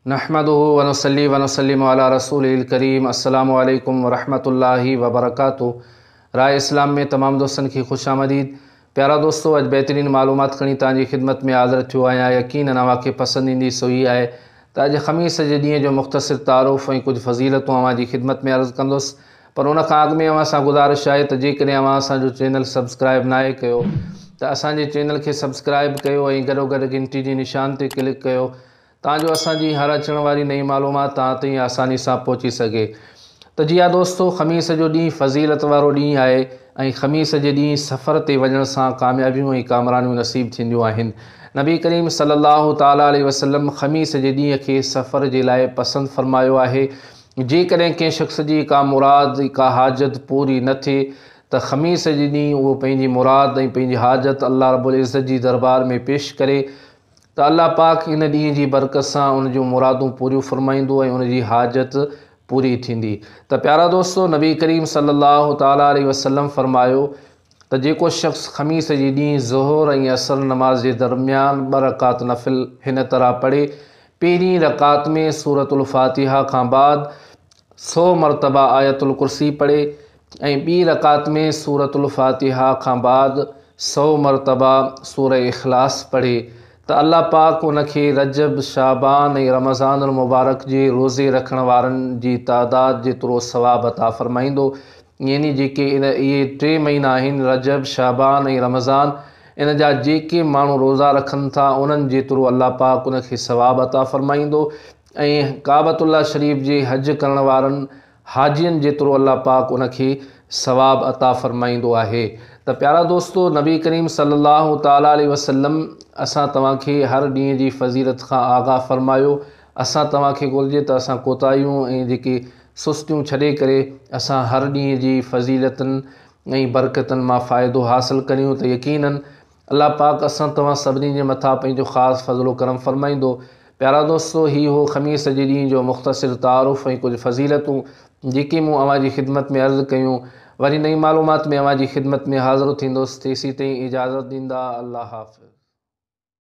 नहमदुहु व नुसल्ली व नुसल्लिमु अला रसूलिल करीम। अस्सलामु अलैकुम व रहमतुल्लाहि व बरकातुहु। राय इस्लाम में तमाम दोस्तन की खुशामदीद। प्यारा दोस्तों, अज बेहतरीन मालूमात खणी तव्हांजी खिदमत में हाज़िर थियो आहियां। यकीनन अव्हांखे पसंद ईंदी सो ही आहे त अॼु ख़मीस जे ॾींहं जो मुख़्तसिर तारुफ़ ऐं कुझु फ़ज़ीलतूं अव्हांजी खिदमत में अर्ज़ु कंदुसि। पर उन खां अॻु में अव्हां सां गुज़ारिश आहे त जेकॾहिं अव्हां असांजो चैनल सब्सक्राइब नाहे कयो त असांजे चैनल खे सब्सक्राइब कयो ऐं गॾोगॾु घंटी जी निशान ते क्लिक कयो ताजो असांजी हर अचण वारी नई मालूमात तव्हां ताईं आसानी सां पहुची सघे। त जी हा दोस्तों, ख़मीस जो ॾींहुं फ़ज़ीलत वारो ॾींहुं आहे ऐं ख़मीस जे ॾींहुं सफ़र ते वञण सां कामयाबियूं ऐं कामरानियूं नसीब थींदियूं आहिनि। नबी करीम सल्लल्लाहु ताला अलैहि वसल्लम ख़मीस जे ॾींहं खे सफ़र जे लाइ पसंदि फ़रमायो आहे। जेकॾहिं कंहिं शख़्स जी का मुराद का हाजत पूरी न थिए त ख़मीस जे ॾींहुं उहो पंहिंजी मुराद ऐं पंहिंजी हाजत अल्लाह रब्बुल इज़्ज़त जी दरबार में पेश करे त अल्लाह पाक इन ॾींहं जी बरकत सां उन जूं मुरादूं पूरियूं फ़रमाईंदो ऐं उन जी हाजत पूरी थींदी। त प्यारा दोस्तों, नबी करीम सल्लल्लाहु ताला अलैहि वसल्लम फ़रमायो त जेको शख़्स ख़मीस जे ॾींहुं ज़ोहर ऐं असर नमाज़ जे दरमियान 2 रकात नफ़िल हिन तरह पढ़े। पहिरीं रकात में सूरतुल फ़ातिहा खां बाद 100 मरतबा आयतुल कुर्सी पढ़े ऐं ॿी रकात में सूरतुल फ़ातिहा खां बाद 100 मरतबा सूरह इख़लास पढ़े त अल्लाह पाक उनखे रजब, शाबान ऐं रमज़ान मुबारक जे रोज़े रखण वारनि जी तादाद जेतिरो सवाब अता फ़रमाईंदो। यानी जेके इहे 3 महीना आहिनि, रजब, शाबान ऐं रमज़ान, इन जा जेके माण्हू रोज़ा रखनि था उन्हनि जेतिरो अल्लाह पाक उनखे सवाब अता फ़रमाईंदो ऐं काबतुल्लाह शरीफ़ जे हज करण वारनि हाजियुनि जेतिरो अल्लाह पाक उनखे सवाब अता फ़रमाईंदो आहे। त प्यारा दोस्तों, नबी करीम सल्लल्लाहु ताला अलैहि वसल्लम असां तव्हांखे हर ॾींहं जी फ़ज़ीलत खां आगाह फ़रमायो। असां तव्हांखे घुरिजे त असां कोताहियूं ऐं जेके सुस्तियूं छॾे करे असां हर ॾींहं जी फ़ज़ीलतनि ऐं बरकतनि मां फ़ाइदो हासिलु करियूं त यकीनन अल्लाह पाक असां तव्हां सभिनी जे मथां पंहिंजो ख़ासि फ़ज़लो करम फ़रमाईंदो। प्यारा दोस्तों, ही हो ख़मीस जे ॾींहं जो मुख़्तसिर तारुफ़ ऐं कुझु फ़ज़ीलतूं जेके मूं अव्हांजी खिदमत में अर्ज़ु कयूं। वरी नई मालूमात में अव्हांजी खिदमत में हाज़िर थींदुसि। तेसीं ताईं इजाज़त ॾींदा। अल्लाह हाफ़िज़।